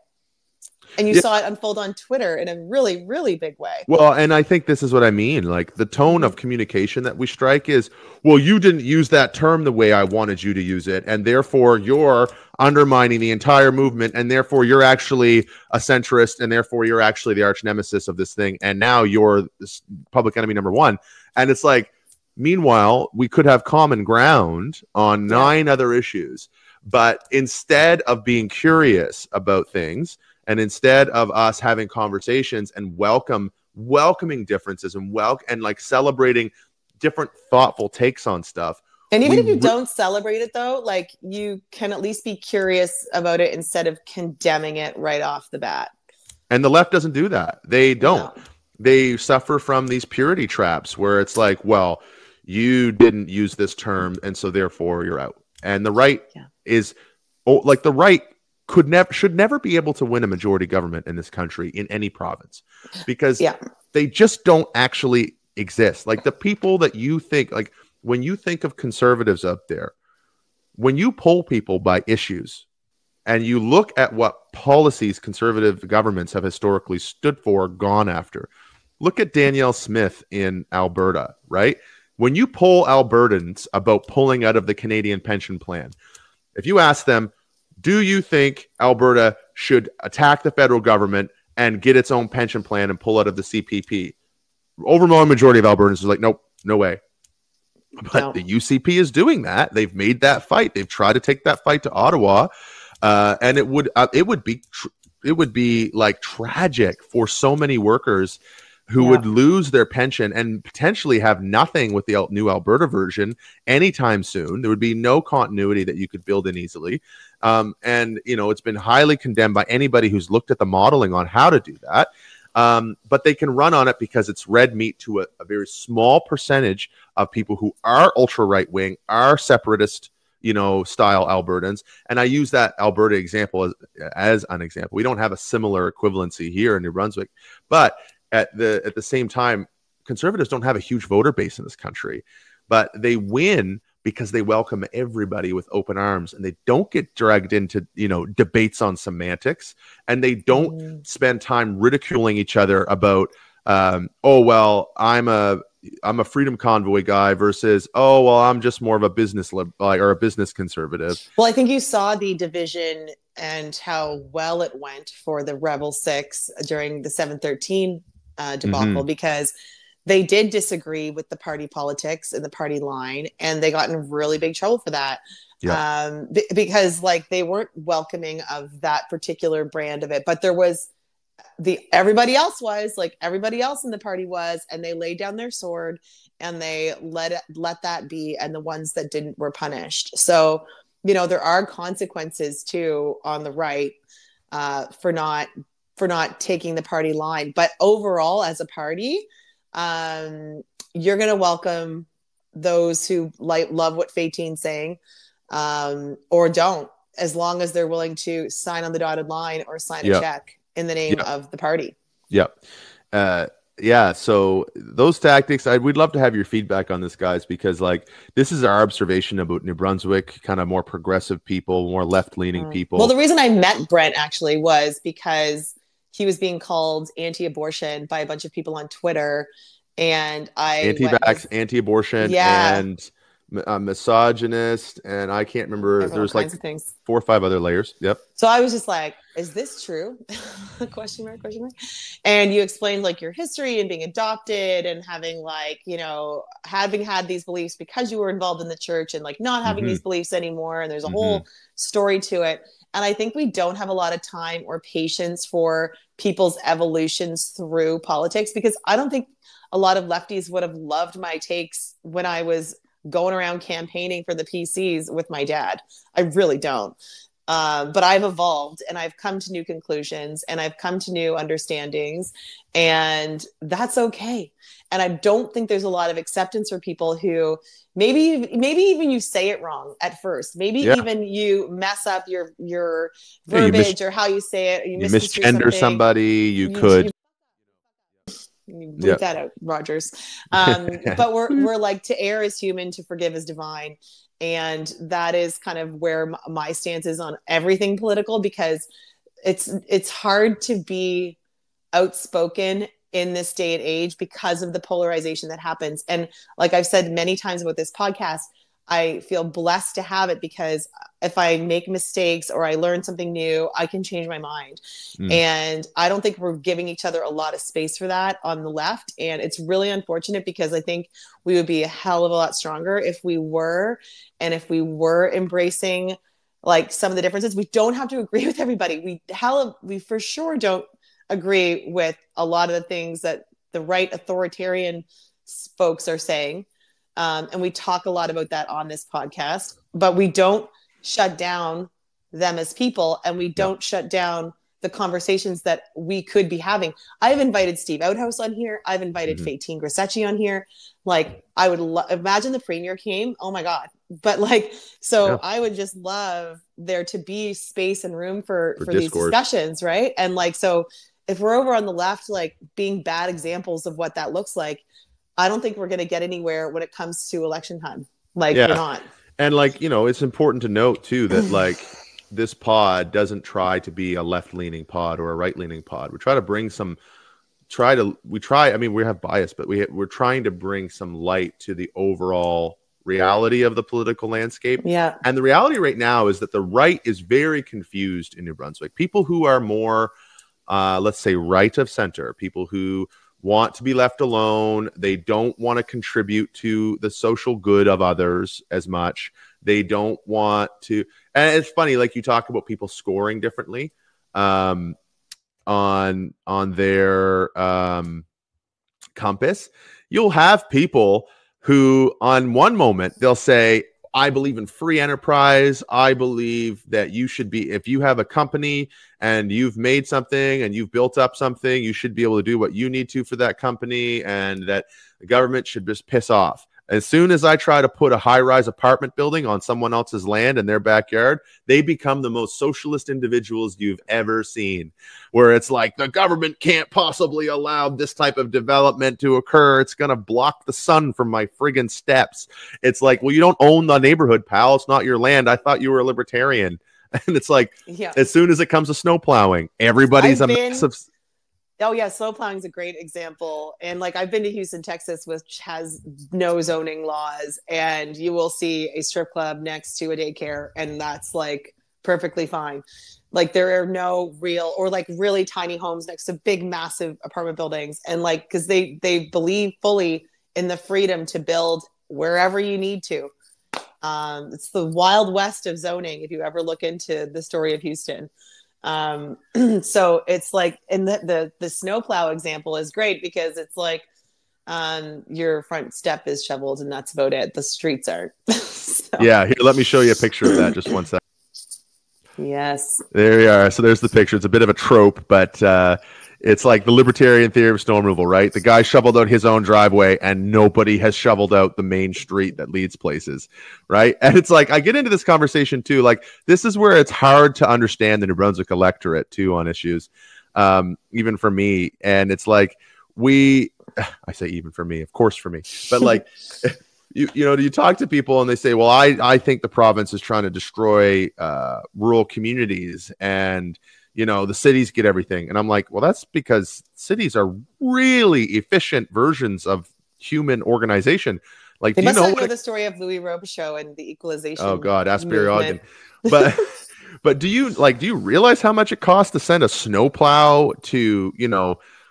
And you saw it unfold on Twitter in a really, really big way. Well, and I think this is what I mean. Like the tone of communication that we strike is, well, you didn't use that term the way I wanted you to use it. And therefore you're undermining the entire movement. And therefore you're actually a centrist. And therefore you're actually the arch nemesis of this thing. And now you're public enemy number 1. And it's like, meanwhile, we could have common ground on 9 other issues. But instead of being curious about things, and instead of us having conversations and welcoming differences and like celebrating different thoughtful takes on stuff. And even if you don't celebrate it, though, like you can at least be curious about it instead of condemning it right off the bat. And the left doesn't do that. They don't. No. They suffer from these purity traps where it's like, well, you didn't use this term, and so therefore you're out. And the right is like the right should never be able to win a majority government in this country in any province, because they just don't actually exist. Like the people that you think, like when you think of conservatives up there, when you poll people by issues and you look at what policies conservative governments have historically stood for, gone after, look at Danielle Smith in Alberta, right? When you poll Albertans about pulling out of the Canadian pension plan, if you ask them, do you think Alberta should attack the federal government and get its own pension plan and pull out of the CPP? Overwhelming majority of Albertans are like, nope, no way. But the UCP is doing that. They've made that fight. They've tried to take that fight to Ottawa, and it would be like tragic for so many workers who would lose their pension and potentially have nothing with the new Alberta version anytime soon. There would be no continuity that you could build in easily. And, you know, it's been highly condemned by anybody who's looked at the modeling on how to do that. But they can run on it because it's red meat to a very small percentage of people who are ultra right wing, are separatist, you know, style Albertans. And I use that Alberta example as an example. We don't have a similar equivalency here in New Brunswick, but at the same time, conservatives don't have a huge voter base in this country, but they win because they welcome everybody with open arms, and they don't get dragged into, you know, debates on semantics, and they don't spend time ridiculing each other about, oh, well, I'm a freedom convoy guy versus, oh, well, I'm just more of a business or a business conservative. Well, I think you saw the division and how well it went for the Rebel Six during the 713 debacle, because they did disagree with the party politics and the party line, and they got in really big trouble for that. Yeah. Because like they weren't welcoming of that particular brand of it, but there was everybody else in the party was, and they laid down their sword and they let that be. And the ones that didn't were punished. So, you know, there are consequences too on the right for not taking the party line. But overall, as a party, you're going to welcome those who love what Faytine's saying, or don't, as long as they're willing to sign on the dotted line or sign a check in the name of the party. So those tactics, we'd love to have your feedback on this, guys, because like this is our observation about New Brunswick, kind of more progressive people, more left-leaning people. Well, the reason I met Brent actually was because he was being called anti-abortion by a bunch of people on Twitter, and anti-vax, anti-abortion, and misogynist, and I can't remember. There's like 4 or 5 other layers. Yep. So I was just like, "Is this true?" Question mark. And you explained like your history and being adopted and having like, you know, having had these beliefs because you were involved in the church and like not having these beliefs anymore. And there's a whole story to it. And I think we don't have a lot of time or patience for people's evolutions through politics, because I don't think a lot of lefties would have loved my takes when I was going around campaigning for the PCs with my dad. I really don't. But I've evolved and I've come to new conclusions and I've come to new understandings, and that's okay. And I don't think there's a lot of acceptance for people who maybe even you say it wrong at first. Maybe even you mess up your verbiage or how you say it. You misgender somebody. You could bleep that out, Rogers. But we're like, to err is human, to forgive is divine. And that is kind of where my stance is on everything political, because it's hard to be outspoken in this day and age because of the polarization that happens. And like I've said many times about this podcast, I feel blessed to have it, because if I make mistakes or I learn something new, I can change my mind. And I don't think we're giving each other a lot of space for that on the left. And it's really unfortunate, because I think we would be a hell of a lot stronger if we were embracing like some of the differences. We don't have to agree with everybody. We for sure don't agree with a lot of the things that the right authoritarian folks are saying. And we talk a lot about that on this podcast, but we don't shut down them as people, and we don't shut down the conversations that we could be having. I've invited Steve Outhouse on here. I've invited Faytine Grissecchi on here. Like, I would imagine the premier came. Oh my God. But like, so I would just love there to be space and room for these discussions. Right. And like, so if we're over on the left, like being bad examples of what that looks like, I don't think we're going to get anywhere when it comes to election time. Like, we're not. And like, it's important to note too that like this pod doesn't try to be a left-leaning pod or a right-leaning pod. We try to bring we have bias, but we're trying to bring some light to the overall reality of the political landscape. Yeah. And the reality right now is that the right is very confused in New Brunswick. People who are more, let's say, right of center, people who want to be left alone. They don't want to contribute to the social good of others as much. They don't want to, and it's funny, like you talk about people scoring differently on their compass. You'll have people who on one moment they'll say, I believe in free enterprise. I believe that you should be, if you have a company and you've made something and you've built up something, you should be able to do what you need to for that company, and that the government should just piss off. As soon as I try to put a high-rise apartment building on someone else's land in their backyard, they become the most socialist individuals you've ever seen, where it's like, the government can't possibly allow this type of development to occur. It's going to block the sun from my friggin' steps. It's like, well, you don't own the neighborhood, pal. It's not your land. I thought you were a libertarian. And it's like, as soon as it comes to snow plowing, everybody's massive... Oh yeah, slow plowing is a great example. And like, I've been to Houston, Texas, which has no zoning laws, and you will see a strip club next to a daycare, and that's like perfectly fine. Like, there are no real, or like really tiny homes next to big, massive apartment buildings, and like, because they believe fully in the freedom to build wherever you need to. It's the Wild West of zoning, if you ever look into the story of Houston. So it's like, and the snowplow example is great, because it's like, your front step is shoveled and that's about it. The streets aren't. So. Yeah. Here, let me show you a picture of that. Just one second. Yes. There we are. So there's the picture. It's a bit of a trope, but, it's like the libertarian theory of snow removal, right? The guy shoveled out his own driveway and nobody has shoveled out the main street that leads places, right? And it's like, I get into this conversation too. Like, this is where it's hard to understand the New Brunswick electorate too on issues, even for me. And it's like, I say even for me, of course for me, but like, you talk to people and they say, well, I think the province is trying to destroy rural communities, and the cities get everything. And I'm like, well, that's because cities are really efficient versions of human organization. Like, they must not know the story of Louis Robichaud and the equalization. Oh God, ask Barry Ogden. But do you realize how much it costs to send a snowplow to,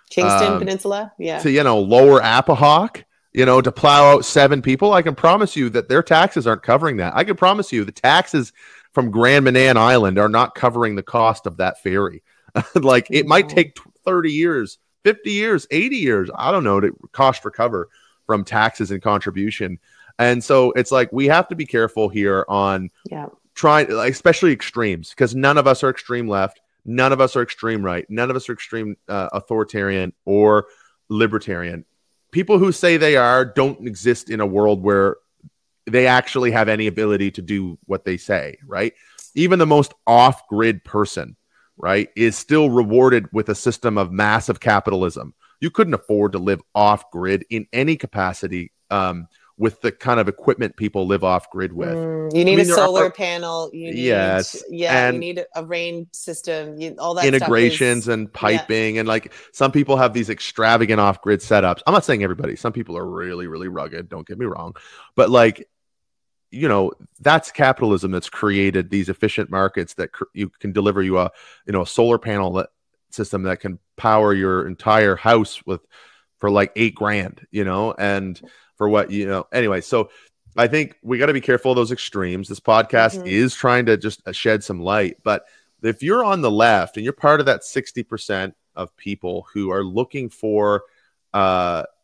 Kingston Peninsula? Yeah. To, lower Appahock, to plow out 7 people? I can promise you that their taxes aren't covering that. I can promise you the taxes from Grand Manan Island are not covering the cost of that ferry. Like, it might take 30 years, 50 years, 80 years, I don't know, to cost recover from taxes and contribution. And so it's like, we have to be careful here on trying, especially extremes, because none of us are extreme left. None of us are extreme right. None of us are extreme authoritarian or libertarian. People who say they are don't exist in a world where they actually have any ability to do what they say, right? Even the most off-grid person, right, is still rewarded with a system of massive capitalism. You couldn't afford to live off-grid in any capacity with the kind of equipment people live off-grid with. You need a solar panel. You need, and you need a rain system. All that integrations stuff and piping, and like, some people have these extravagant off-grid setups. I'm not saying everybody. Some people are really, really rugged. Don't get me wrong, but like, that's capitalism that's created these efficient markets that you can deliver you a solar panel system that can power your entire house for like $8,000, and for what, anyway. So I think we got to be careful of those extremes. This podcast is trying to just shed some light, but if you're on the left and you're part of that 60% of people who are looking for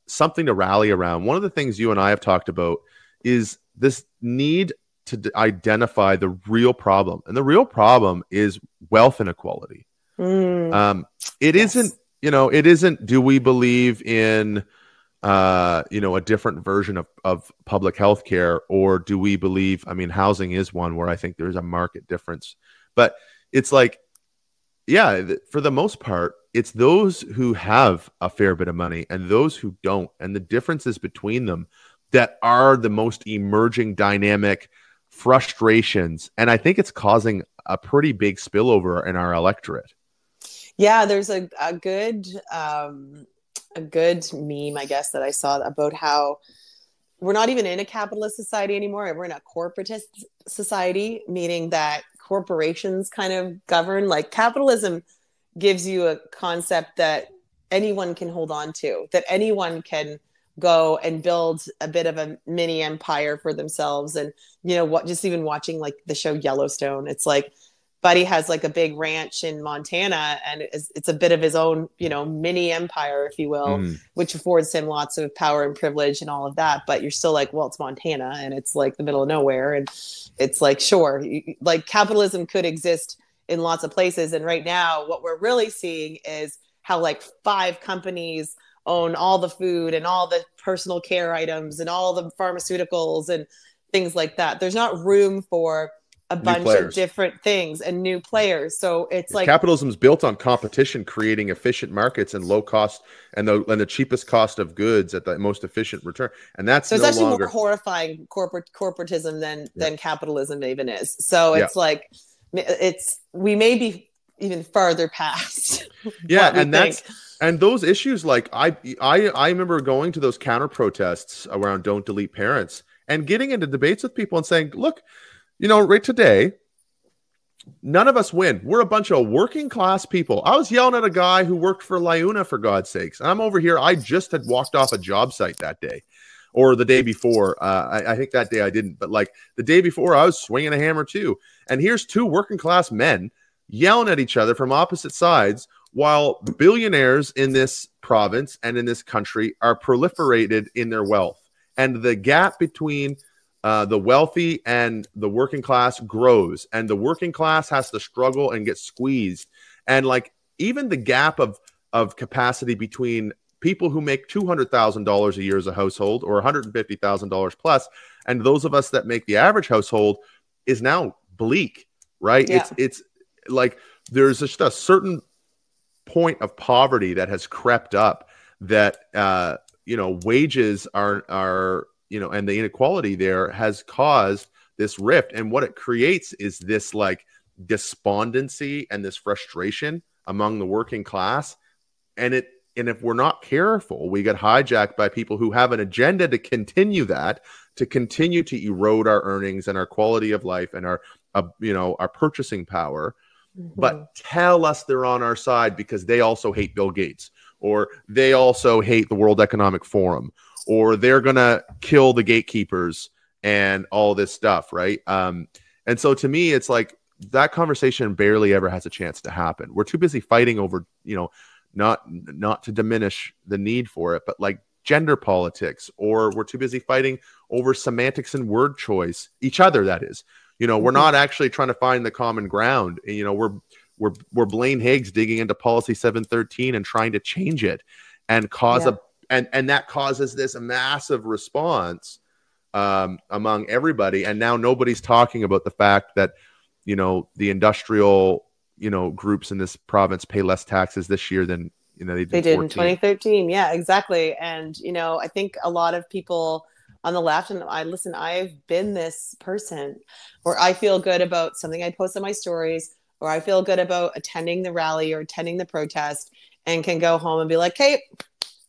something to rally around, one of the things you and I have talked about is this need to identify the real problem. And the real problem is wealth inequality. It isn't, do we believe in, a different version of public health care, or do we believe, housing is one where I think there's a market difference, but it's like, for the most part, it's those who have a fair bit of money and those who don't, and the differences between them that are the most emerging dynamic frustrations. And I think it's causing a pretty big spillover in our electorate. Yeah, there's a good meme, I guess, that I saw about how we're not even in a capitalist society anymore. We're in a corporatist society, meaning that corporations kind of govern. Like, capitalism gives you a concept that anyone can hold on to, that anyone can go and build a bit of a mini empire for themselves. And, just even watching like the show Yellowstone, it's like Buddy has like a big ranch in Montana, and it's a bit of his own, mini empire, if you will, which affords him lots of power and privilege and all of that. But you're still like, well, it's Montana and it's like the middle of nowhere. And it's like, sure, like capitalism could exist in lots of places. And right now, what we're really seeing is how like 5 companies own all the food and all the personal care items and all the pharmaceuticals and things like that. There's not room for a bunch of different things and new players. So it's like capitalism is built on competition, creating efficient markets and low cost and the cheapest cost of goods at the most efficient return. And that's so it's actually more horrifying corporatism than capitalism even is. So it's like we may be even farther past. And those issues, like I remember going to those counter protests around Don't Delete Parents and getting into debates with people and saying, look, right today, none of us win. We're a bunch of working class people. I was yelling at a guy who worked for LiUNA, for God's sakes. And I'm over here. I just had walked off a job site that day or the day before. I think that day I didn't. But like the day before, I was swinging a hammer too. And here's 2 working class men yelling at each other from opposite sides while billionaires in this province and in this country are proliferated in their wealth. And the gap between the wealthy and the working class grows, and the working class has to struggle and get squeezed. And like even the gap of capacity between people who make $200,000 a year as a household or $150,000 plus, and those of us that make the average household is now bleak, right? Yeah. It's like there's just a certain point of poverty that has crept up that wages are and the inequality there has caused this rift. And what it creates is this like despondency and this frustration among the working class. And if we're not careful, we get hijacked by people who have an agenda to continue that, to continue to erode our earnings and our quality of life and our purchasing power. But tell us they're on our side because they also hate Bill Gates, or they also hate the World Economic Forum, or they're going to kill the gatekeepers and all this stuff, right? And so to me, it's like that conversation barely ever has a chance to happen. We're too busy fighting over, not to diminish the need for it, but like gender politics, or we're too busy fighting over semantics and word choice, each other, that is. We're not actually trying to find the common ground. We're Blaine Higgs digging into Policy 713 and trying to change it and cause and that causes this massive response among everybody. And now nobody's talking about the fact that, the industrial, groups in this province pay less taxes this year than, they did in 2013. Yeah, exactly. And, I think a lot of people on the left, and I've been this person where I feel good about something I post on my stories, or I feel good about attending the rally or attending the protest and can go home and be like, hey,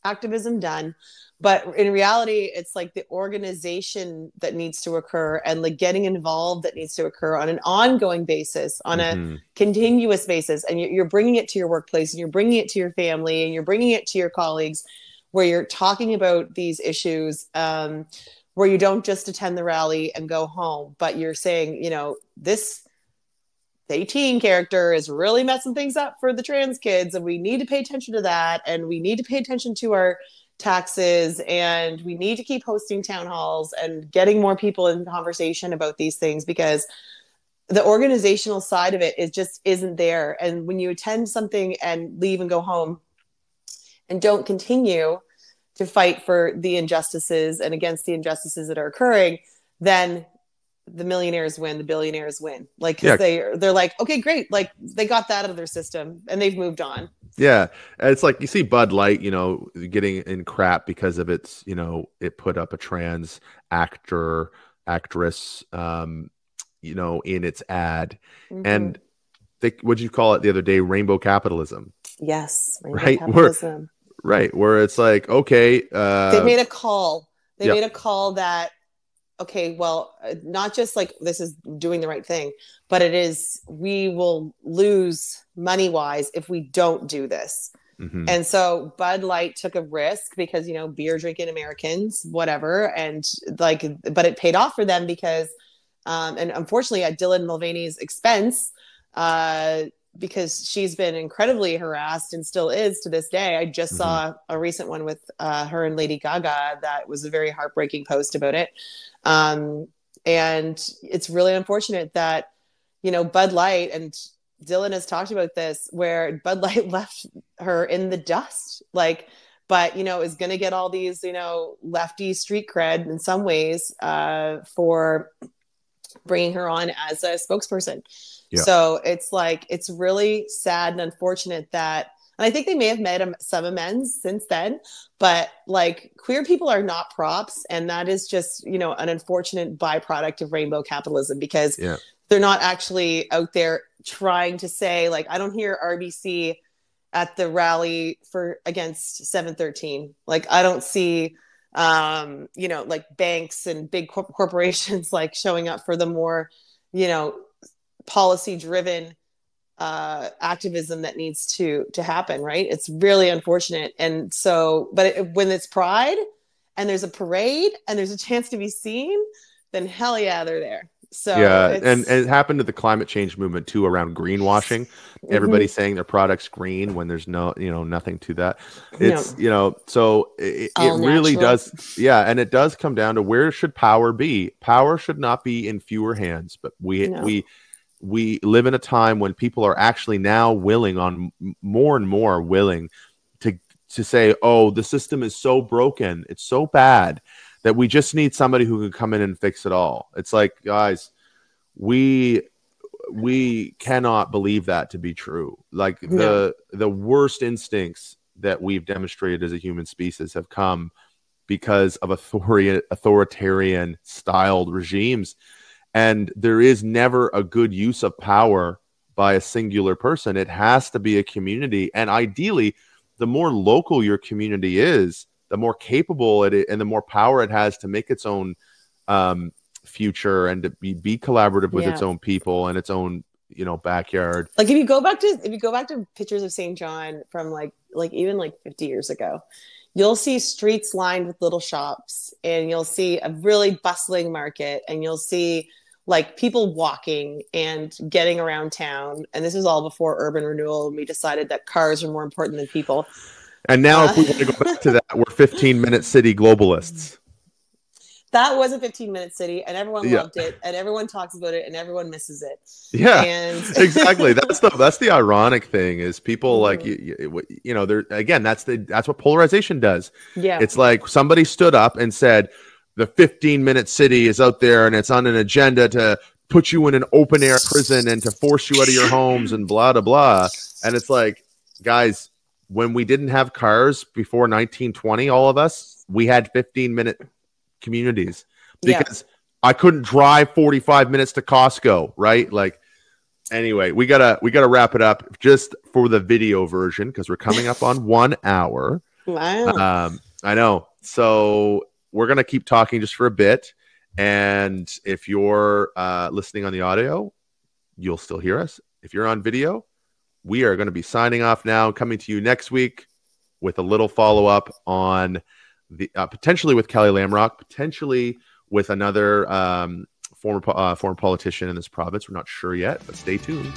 activism done. But in reality, it's like the organization that needs to occur and like getting involved that needs to occur on an ongoing basis, on a continuous basis. And you're bringing it to your workplace, and you're bringing it to your family, and you're bringing it to your colleagues, where you're talking about these issues, where you don't just attend the rally and go home, but you're saying, this 18 character is really messing things up for the trans kids, and we need to pay attention to that, and we need to pay attention to our taxes, and we need to keep hosting town halls and getting more people in conversation about these things, because the organizational side of it isn't there. And when you attend something and leave and go home and don't continue to fight for the injustices and against the injustices that are occurring, then the millionaires win, the billionaires win. Like, cause they're like, okay, great. Like they got that out of their system and they've moved on. Yeah. It's like you see Bud Light, you know, getting in crap because of its, you know, it put up a trans actress, you know, in its ad. And what'd you call it the other day? Rainbow capitalism. Yes. Rainbow capitalism. Where it's like, okay. They made a call. They made a call that, okay, well, not just like this is doing the right thing, but it is, we will lose money wise if we don't do this. And so Bud Light took a risk because, you know, beer drinking Americans, whatever. And like, but it paid off for them because, and unfortunately at Dylan Mulvaney's expense, because she's been incredibly harassed and still is to this day. I just saw a recent one with her and Lady Gaga that was a very heartbreaking post about it. And it's really unfortunate that, you know, Bud Light, and Dylan has talked about this, where Bud Light left her in the dust, like, but, you know, is going to get all these, you know, lefty street cred in some ways for bringing her on as a spokesperson. So it's like, it's really sad and unfortunate that, and I think they may have made some amends since then, but like queer people are not props. And that is just, you know, an unfortunate byproduct of rainbow capitalism, because they're not actually out there trying to say, like, I don't hear RBC at the rally against 713. Like, I don't see, you know, like banks and big corporations like showing up for the more, you know, policy driven activism that needs to happen, right? It's really unfortunate. And so, but when it's Pride and there's a parade and there's a chance to be seen, then hell yeah, they're there. So and it happened to the climate change movement too, around greenwashing. Everybody saying their product's green when there's no, you know, nothing to that. It's you know, so it really does. Yeah, and it does come down to, where should power be? Power should not be in fewer hands, but we live in a time when people are actually now willing, on more and more willing to say, oh, the system is so broken, it's so bad, that we just need somebody who can come in and fix it all. It's like, guys, we cannot believe that to be true. Like the worst instincts that we've demonstrated as a human species have come because of authoritarian styled regimes. And there is never a good use of power by a singular person. It has to be a community. And ideally, the more local your community is, the more capable it is and the more power it has to make its own future and to be collaborative with its own people and its own, you know, backyard. Like if you go back to pictures of St. John from like even like 50 years ago, you'll see streets lined with little shops, and you'll see a really bustling market, and you'll see like people walking and getting around town. And this is all before urban renewal, and we decided that cars are more important than people. And now if we want to go back to that, we're 15-minute city globalists. That was a 15-minute city, and everyone loved it, and everyone talks about it, and everyone misses it. Yeah, and exactly. That's the ironic thing, is people like you know, there again. That's what polarization does. Yeah, it's like somebody stood up and said the 15-minute city is out there, and it's on an agenda to put you in an open air prison and to force you out of your homes and blah blah blah. And it's like, guys, when we didn't have cars before 1920, all of us, we had 15-minute communities, because I couldn't drive 45 minutes to Costco, right? Like, anyway, we gotta wrap it up just for the video version, because we're coming up on 1 hour. Wow. I know. So we're gonna keep talking just for a bit, and if you're listening on the audio, you'll still hear us. If you're on video, we are going to be signing off now, coming to you next week with a little follow-up on the potentially with Kelly Lamrock, potentially with another former politician in this province. We're not sure yet, but stay tuned.